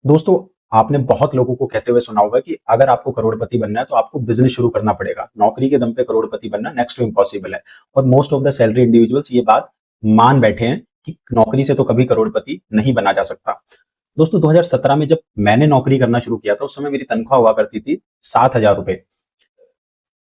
दोस्तों, आपने बहुत लोगों को कहते हुए सुना होगा कि अगर आपको करोड़पति बनना है तो आपको बिजनेस शुरू करना पड़ेगा। नौकरी के दम पे करोड़पति बनना नेक्स्ट टू इम्पॉसिबल है। और most of the salary individuals ये बात मान बैठे हैं कि नौकरी से तो कभी करोड़पति नहीं बना जा सकता। दोस्तों, 2017 में जब मैंने नौकरी करना शुरू किया था उस समय मेरी तनख्वाह हुआ करती थी 7,000 रुपए।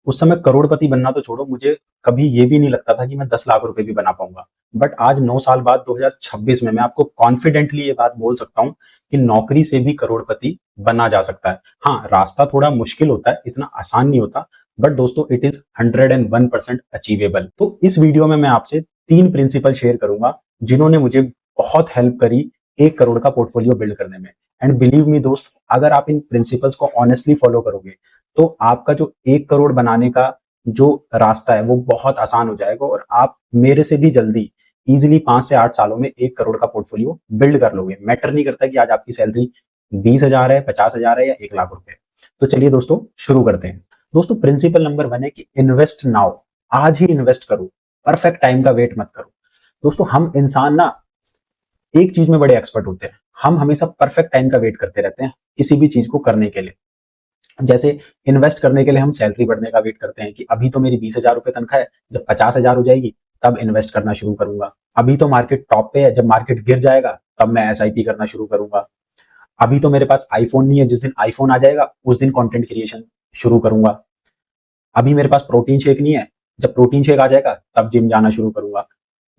उस समय करोड़पति बनना तो छोड़ो, मुझे कभी ये भी नहीं लगता था कि मैं 10 लाख रुपए भी बना पाऊंगा। बट आज 9 साल बाद 2026 में मैं आपको कॉन्फिडेंटली ये बात बोल सकता हूँ कि नौकरी से भी करोड़पति बना जा सकता है। हाँ, रास्ता थोड़ा मुश्किल होता है, इतना आसान नहीं होता। बट दोस्तों, इट इज 101% अचीवेबल। तो इस वीडियो में मैं आपसे 3 प्रिंसिपल शेयर करूंगा जिन्होंने मुझे बहुत हेल्प करी 1 करोड़ का पोर्टफोलियो बिल्ड करने में। एंड बिलीव मी दोस्त, अगर आप इन प्रिंसिपल्स को ऑनेस्टली फॉलो करोगे तो आपका जो 1 करोड़ बनाने का जो रास्ता है वो बहुत आसान हो जाएगा और आप मेरे से भी जल्दी इजीली 5 से 8 सालों में 1 करोड़ का पोर्टफोलियो बिल्ड कर लोगे। मैटर नहीं करता कि आज आपकी सैलरी 20,000 है, 50,000 है या 1 लाख रुपए। तो चलिए दोस्तों, शुरू करते हैं। दोस्तों, प्रिंसिपल नंबर 1 है कि इन्वेस्ट नाउ। आज ही इन्वेस्ट करो, परफेक्ट टाइम का वेट मत करो। दोस्तों, हम इंसान ना एक चीज में बड़े एक्सपर्ट होते हैं, हम हमेशा परफेक्ट टाइम का वेट करते रहते हैं किसी भी चीज को करने के लिए। जैसे इन्वेस्ट करने के लिए हम सैलरी बढ़ने का वेट करते हैं कि अभी तो मेरी 20,000 रुपए तनख्वाह है, जब 50,000 हो जाएगी तब इन्वेस्ट करना शुरू करूंगा। अभी तो मार्केट टॉप पे है, जब मार्केट गिर जाएगा तब मैं एसआईपी करना शुरू करूंगा। अभी तो मेरे पास आईफोन नहीं है, जिस दिन आईफोन आ जाएगा उस दिन कंटेंट क्रिएशन शुरू करूंगा। अभी मेरे पास प्रोटीन शेक नहीं है, जब प्रोटीन शेक आ जाएगा तब जिम जाना शुरू करूंगा।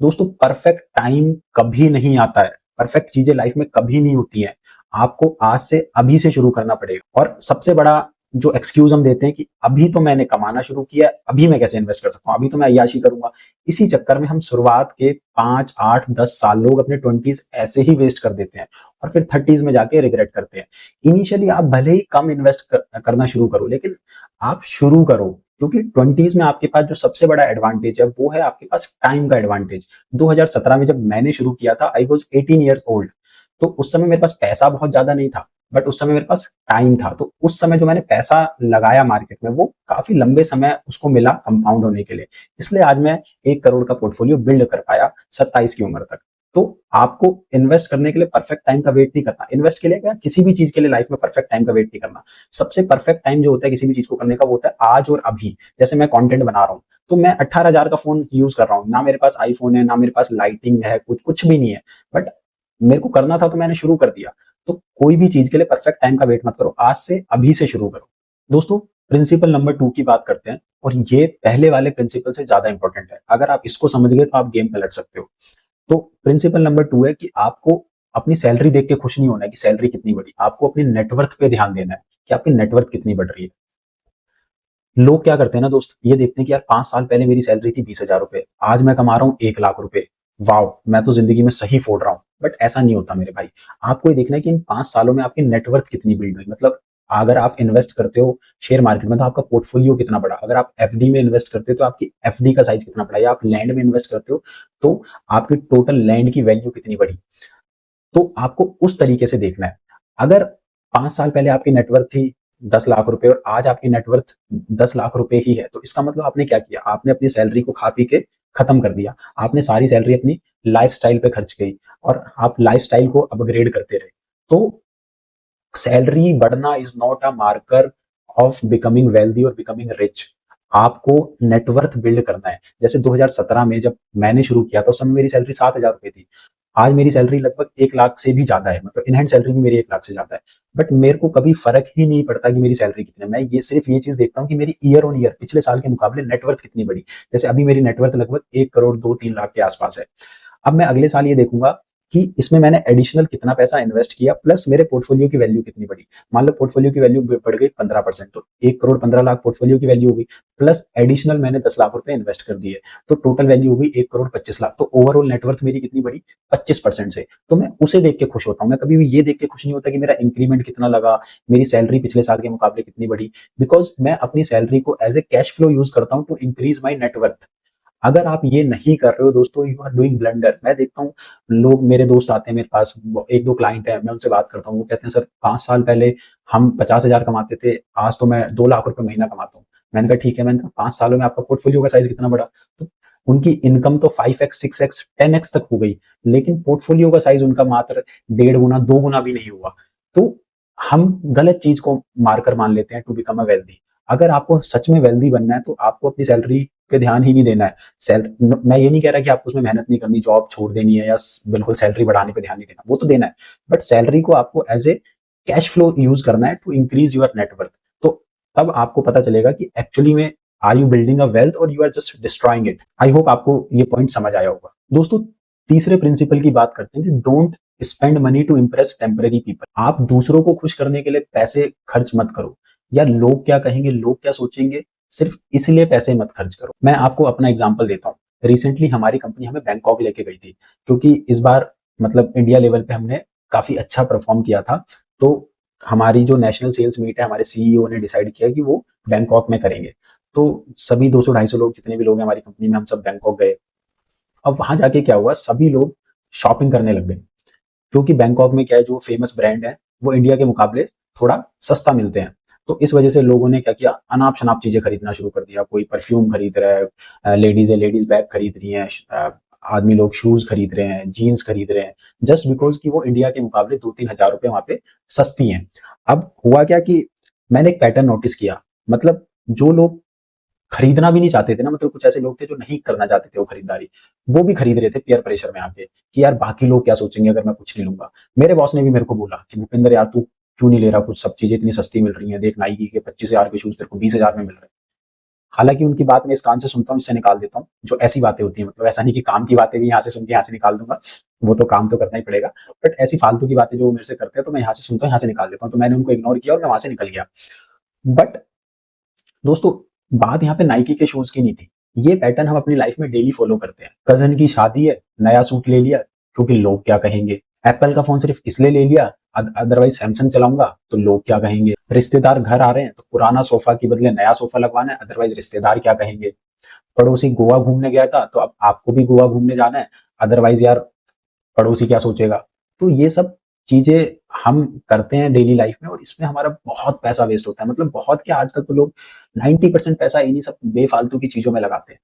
दोस्तों, परफेक्ट टाइम कभी नहीं आता है, परफेक्ट चीजें लाइफ में कभी नहीं होती हैं। आपको आज से अभी से शुरू करना पड़ेगा। और सबसे बड़ा जो एक्सक्यूज हम देते हैं कि अभी तो मैंने कमाना शुरू किया है, अभी मैं कैसे इन्वेस्ट कर सकता हूँ, अभी तो मैं अय्याशी करूंगा। इसी चक्कर में हम शुरुआत के 5, 8, 10 साल लोग अपने 20s ऐसे ही वेस्ट कर देते हैं और फिर 30s में जाके रिग्रेट करते हैं। इनिशियली आप भले ही कम इन्वेस्ट करना शुरू करो, लेकिन आप शुरू करो, क्योंकि 20s में आपके पास जो सबसे बड़ा एडवांटेज है वो है आपके पास टाइम का एडवांटेज। 2017 में जब मैंने शुरू किया था, आई वॉज 18 ईयर्स ओल्ड। तो उस समय मेरे पास पैसा बहुत ज्यादा नहीं था, बट उस समय मेरे पास टाइम था। तो उस समय जो मैंने पैसा लगाया मार्केट में वो काफी लंबे समय उसको मिला कंपाउंड होने के लिए। इसलिए आज मैं 1 करोड़ का पोर्टफोलियो बिल्ड कर पाया 27 की उम्र तक। तो आपको इन्वेस्ट करने के लिए परफेक्ट टाइम का वेट नहीं करना। इन्वेस्ट के लिए क्या, किसी भी चीज के लिए लाइफ में परफेक्ट टाइम का वेट नहीं करना। सबसे परफेक्ट टाइम जो होता है किसी भी चीज को करने का वो होता है आज और अभी। जैसे मैं कंटेंट बना रहा हूँ तो मैं 18,000 का फोन यूज कर रहा हूँ, ना मेरे पास आईफोन है, ना मेरे पास लाइटिंग है, कुछ कुछ भी नहीं है। बट मेरे को करना था तो मैंने शुरू कर दिया। तो कोई भी चीज के लिए परफेक्ट टाइम का वेट मत करो, आज से अभी से शुरू करो। दोस्तों, प्रिंसिपल नंबर 2 की बात करते हैं और ये पहले वाले प्रिंसिपल से ज्यादा इंपॉर्टेंट है। अगर आप इसको समझ गए तो आप गेम पलट सकते हो। तो प्रिंसिपल नंबर 2 है कि आपको अपनी सैलरी देख के खुश नहीं होना है कि सैलरी कितनी बढ़ी, आपको अपनी नेटवर्थ पे ध्यान देना है कि आपकी नेटवर्थ कितनी बढ़ रही है। लोग क्या करते हैं ना दोस्त, ये देखते हैं कि यार 5 साल पहले मेरी सैलरी थी 20,000 रुपए, आज मैं कमा रहा हूँ 1 लाख रुपए। वाओ, मैं तो जिंदगी में सही फोड़ रहा हूँ। बट ऐसा नहीं होता मेरे भाई। आपको ये देखना है कि इन 5 सालों में आपकी नेटवर्थ कितनी बिल्ड हुई। मतलब अगर आप इन्वेस्ट करते हो शेयर मार्केट में तो आपका पोर्टफोलियो कितना बड़ा, अगर आप एफडी में इन्वेस्ट करते हो तो आपकी एफडी का साइज कितना बड़ा, या आप लैंड में इन्वेस्ट करते हो तो आपकी टोटल लैंड की वैल्यू कितनी बड़ी। तो आपको उस तरीके से देखना है। अगर 5 साल पहले आपकी नेटवर्थ थी 10 लाख रुपए और आज आपकी नेटवर्थ 10 लाख रुपए ही है, तो इसका मतलब आपने क्या किया, आपने अपनी सैलरी को खा पी के खत्म कर दिया। आपने सारी सैलरी अपनी लाइफस्टाइल पे खर्च गई और आप लाइफस्टाइल को अपग्रेड करते रहे। तो सैलरी बढ़ना is not a marker of becoming wealthy और बिकमिंग रिच। आपको नेटवर्थ बिल्ड करना है। जैसे 2017 में जब मैंने शुरू किया था उस समय मेरी सैलरी 7,000 रुपए थी। आज मेरी सैलरी लगभग 1 लाख से भी ज्यादा है, मतलब इन हैंड सैलरी भी मेरी 1 लाख से ज्यादा है। बट मेरे को कभी फर्क ही नहीं पड़ता कि मेरी सैलरी कितनी है। मैं ये सिर्फ ये चीज देखता हूँ कि मेरी ईयर ऑन ईयर पिछले साल के मुकाबले नेटवर्थ कितनी बड़ी। जैसे अभी मेरी नेटवर्थ लगभग 1 करोड़ 2-3 लाख के आसपास है। अब मैं अगले साल ये देखूंगा कि इसमें मैंने एडिशनल कितना पैसा इन्वेस्ट किया प्लस मेरे पोर्टफोलियो की वैल्यू कितनी बढ़ी। मान लो पोर्टफोलियो की वैल्यू बढ़ गई 15%, तो 1 करोड़ 15 लाख पोर्टफोलियो की वैल्यू हो गई। प्लस एडिशनल मैंने 10 लाख रुपए इन्वेस्ट कर दिए, तो टोटल वैल्यू हो गई 1 करोड़ 25 लाख। तो ओवरऑल नेटवर्थ मेरी कितनी बढ़ी, 25% से। तो मैं उसे देख के खुश होता हूँ। मैं कभी भी ये देख के खुश नहीं होता कि मेरा इंक्रीमेंट कितना लगा, मेरी सैलरी पिछले साल के मुकाबले कितनी बढ़ी। बिकॉज मैं अपनी सैलरी को as a cash flow use करता हूँ टू इंक्रीज माई नेटवर्थ। अगर आप ये नहीं कर रहे हो दोस्तों, यू आर डूइंग ब्लंडर। मैं देखता हूँ लोग, मेरे दोस्त आते हैं मेरे पास, 1-2 क्लाइंट है, मैं उनसे बात करता हूँ, वो कहते हैं सर 5 साल पहले हम 50,000 कमाते थे, आज तो मैं 2 लाख रुपए महीना कमाता हूँ। मैंने कहा ठीक है। मैंने कहा 5 सालों में आपका पोर्टफोलियो का साइज कितना बढ़ा। तो उनकी इनकम तो 5x 6x 10x तक हो गई, लेकिन पोर्टफोलियो का साइज उनका मात्र 1.5 गुना 2 गुना भी नहीं हुआ। तो हम गलत चीज को मार्कर मान लेते हैं टू बिकम अ वेल्दी। अगर आपको सच में वेल्दी बनना है तो आपको अपनी सैलरी पे ध्यान ही नहीं देना है। मैं ये नहीं कह रहा कि आपको उसमें मेहनत नहीं करनी, जॉब छोड़ देनी है या बिल्कुल सैलरी बढ़ाने पे ध्यान नहीं देना, वो तो देना है, बट सैलरी को आपको as a cash flow use करना है टू इंक्रीज योर नेटवर्थ। तो तब आपको पता चलेगा कि एक्चुअली में are you building a wealth और you are just destroying it. I hope आपको ये पॉइंट समझ आया होगा। दोस्तों तीसरे प्रिंसिपल की बात करते हैं कि don't spend money to impress temporary people. आप दूसरों को खुश करने के लिए पैसे खर्च मत करो, या लोग क्या कहेंगे, लोग क्या सोचेंगे, सिर्फ इसलिए पैसे मत खर्च करो। मैं आपको अपना एग्जांपल देता हूँ। रिसेंटली हमारी कंपनी हमें बैंकॉक लेके गई थी, क्योंकि इस बार मतलब इंडिया लेवल पे हमने काफी अच्छा परफॉर्म किया था। तो हमारी जो नेशनल सेल्स मीट है, हमारे सीईओ ने डिसाइड किया कि वो बैंकॉक में करेंगे। तो सभी 200-250 लोग, जितने भी लोग हैं हमारी कंपनी में, हम सब बैंकॉक गए। अब वहां जाके क्या हुआ, सभी लोग शॉपिंग करने लग गए, क्योंकि बैंकॉक में क्या है, जो फेमस ब्रांड है वो इंडिया के मुकाबले थोड़ा सस्ता मिलते हैं। तो इस वजह से लोगों ने क्या किया, अनाप शनाप चीजें खरीदना शुरू कर दिया। कोई परफ्यूम खरीद रहा है, लेडीज है लेडीज बैग खरीद रही हैं, आदमी लोग शूज खरीद रहे हैं, जीन्स खरीद रहे हैं, जस्ट बिकॉज कि वो इंडिया के मुकाबले 2-3 हजार रुपए वहां पे सस्ती हैं। अब हुआ क्या कि मैंने एक पैटर्न नोटिस किया, मतलब जो लोग खरीदना भी नहीं चाहते थे ना, मतलब कुछ ऐसे लोग थे जो नहीं करना चाहते थे वो खरीदारी, वो भी खरीद रहे थे पीयर प्रेशर में आके, कि यार बाकी लोग क्या सोचेंगे अगर मैं कुछ नहीं लूंगा। मेरे बॉस ने भी मेरे को बोला कि भूपिंदर यार तू क्यों नहीं ले रहा कुछ, सब चीजें इतनी सस्ती मिल रही हैं, देख नाइकी के 25 हजार के शूज तेरे को 20 हजार में मिल रहे हैं। हालांकि उनकी बात मैं इस कान से सुनता हूँ, इससे निकाल देता हूँ, जो ऐसी बातें होती हैं, मतलब ऐसा नहीं कि काम की बातें भी यहाँ से सुन के यहाँ से निकाल दूंगा, वो तो काम तो करना ही पड़ेगा, बट ऐसी फालतू की बातें जो वो मेरे से करते हैं तो मैं यहाँ से सुनता हूँ, यहाँ से निकाल देता हूँ। तो मैंने उनको इग्नोर किया और मैं वहां से निकल गया। बट दोस्तों बात यहाँ पे नाइकी के शूज की नहीं थी। ये पैटर्न हम अपनी लाइफ में डेली फॉलो करते हैं। कजन की शादी है, नया सूट ले लिया क्योंकि लोग क्या कहेंगे। एप्पल का फोन सिर्फ इसलिए ले लिया, अदरवाइज सैमसंग चलाऊंगा तो लोग क्या कहेंगे। रिश्तेदार घर आ रहे हैं तो पुराना सोफा के बदले नया सोफा लगवाना है, अदरवाइज रिश्तेदार क्या कहेंगे। पड़ोसी गोवा घूमने गया था तो अब आपको भी गोवा घूमने जाना है, अदरवाइज यार पड़ोसी क्या सोचेगा। तो ये सब चीजें हम करते हैं डेली लाइफ में, और इसमें हमारा बहुत पैसा वेस्ट होता है। मतलब बहुत क्या, आजकल तो लोग 90% पैसा इन्हीं सब बेफालतू की चीजों में लगाते हैं।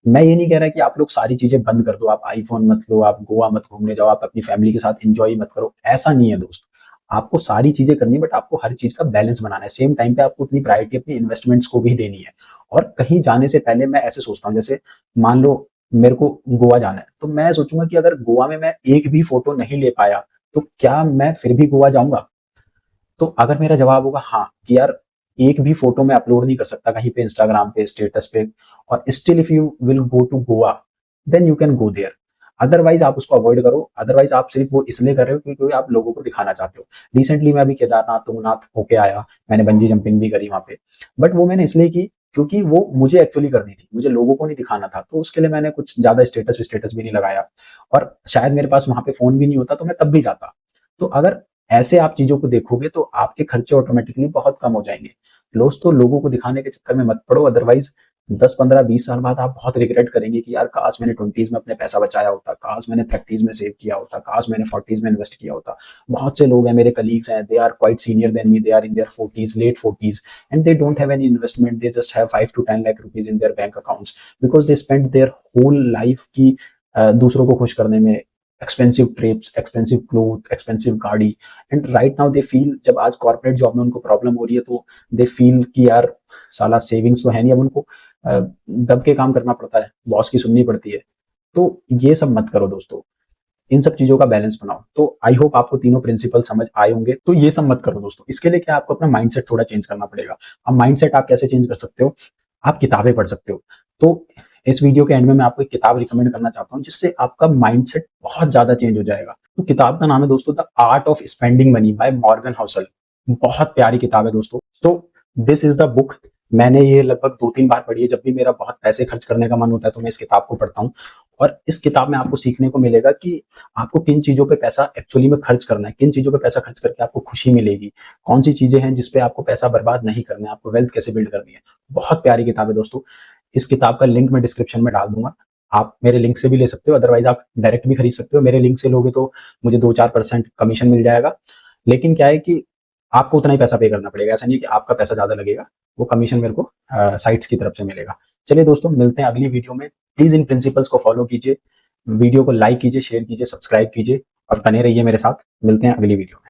मैं ये नहीं कह रहा कि आप लोग सारी चीजें बंद कर दो, आप आईफोन मत लो, आप गोवा मत घूमने जाओ, आप अपनी फैमिली के साथ एंजॉय मत करो, ऐसा नहीं है दोस्त। आपको सारी चीजें करनी है, बट आपको हर चीज का बैलेंस बनाना है। सेम टाइम पे आपको उतनी प्रायोरिटी अपनी इन्वेस्टमेंट्स को भी देनी है। और कहीं जाने से पहले मैं ऐसे सोचता हूँ, जैसे मान लो मेरे को गोवा जाना है, तो मैं सोचूंगा कि अगर गोवा में मैं एक भी फोटो नहीं ले पाया तो क्या मैं फिर भी गोवा जाऊंगा। तो अगर मेरा जवाब होगा हाँ, कि यार एक भी फोटो मैं अपलोड नहीं कर सकता कहीं पे, इंस्टाग्राम पे, स्टेटस पे, और still if you will go to Goa, then you can go there. Otherwise आप उसको अवॉइड करो। अदरवाइज आप सिर्फ वो इसलिए कर रहे हो क्योंकि आप लोगों को दिखाना चाहते हो। रिसेंटली मैं अभी केदारनाथ तुंगनाथ होके आया, मैंने बंजी जंपिंग भी करी वहां पे, बट वो मैंने इसलिए की क्योंकि वो मुझे एक्चुअली करनी थी, मुझे लोगों को नहीं दिखाना था। तो उसके लिए मैंने कुछ ज्यादा स्टेटस भी नहीं लगाया, और शायद मेरे पास वहां पे फोन भी नहीं होता तो मैं तब भी जाता। तो अगर ऐसे आप चीजों को देखोगे तो आपके खर्चे ऑटोमेटिकली बहुत कम हो जाएंगे। दोस्तों लोगों को दिखाने के चक्कर में मत पड़ो, अदरवाइज 10-15-20 साल बाद आप बहुत रिग्रेट करेंगे कि यार काश मैंने 20s में अपने पैसा बचाया होता, काश मैंने 30s में सेव किया होता, काश मैंने 40s में इन्वेस्ट किया होता। बहुत से लोग हैं, मेरे कलीग्स हैं, they are quite senior than me, they are in their 40s, late 40s, and they don't have any investment, they just have 5 to 10 lakh rupees in their bank accounts, because they spend their whole life की दूसरों को खुश करने में, expensive trips, expensive cloth, expensive गाड़ी। And right now they feel, जब आज corporate job में उनको प्रॉब्लम हो रही है तो दे फील कि यार साला सेविंग्स तो है नहीं, अब उनको दब के काम करना पड़ता है, बॉस की सुननी पड़ती है। तो ये सब मत करो दोस्तों, इन सब चीजों का बैलेंस बनाओ। तो आई होप आपको तीनों प्रिंसिपल समझ आए होंगे। तो ये सब मत करो दोस्तों। इसके लिए क्या, आपको अपना माइंडसेट थोड़ा चेंज करना पड़ेगा। अब माइंडसेट आप कैसे चेंज कर सकते हो, आप किताबें पढ़ सकते हो। तो इस वीडियो के एंड में मैं आपको एक किताब रिकमेंड करना चाहता हूँ, जिससे आपका माइंडसेट बहुत ज्यादा चेंज हो जाएगा। तो किताब का नाम है दोस्तों the art of spending money by Morgan Housel. बहुत प्यारी किताब है दोस्तों। तो दिस इज द बुक। मैंने ये लगभग 2-3 बार पढ़ी है। जब भी मेरा बहुत पैसे खर्च करने का मन होता है तो मैं इस किताब को पढ़ता हूँ। और इस किताब में आपको सीखने को मिलेगा कि आपको किन चीजों पे पैसा एक्चुअली में खर्च करना है, किन चीजों पे पैसा खर्च करके आपको खुशी मिलेगी, कौन सी चीजें हैं जिसपे आपको पैसा बर्बाद नहीं करना है, आपको वेल्थ कैसे बिल्ड करनी है। बहुत प्यारी किताब है दोस्तों। इस किताब का लिंक मैं डिस्क्रिप्शन में डाल दूंगा। आप मेरे लिंक से भी ले सकते हो, अदरवाइज आप डायरेक्ट भी खरीद सकते हो। मेरे लिंक से लोगे तो मुझे 2-4% कमीशन मिल जाएगा। लेकिन क्या है कि आपको उतना ही पैसा पे करना पड़ेगा, ऐसा नहीं है कि आपका पैसा ज्यादा लगेगा, वो कमीशन मेरे को साइट्स की तरफ से मिलेगा। चलिए दोस्तों, मिलते हैं अगली वीडियो में। प्लीज इन प्रिंसिपल्स को फॉलो कीजिए, वीडियो को लाइक कीजिए, शेयर कीजिए, सब्सक्राइब कीजिए, और बने रहिए मेरे साथ। मिलते हैं अगली वीडियो में।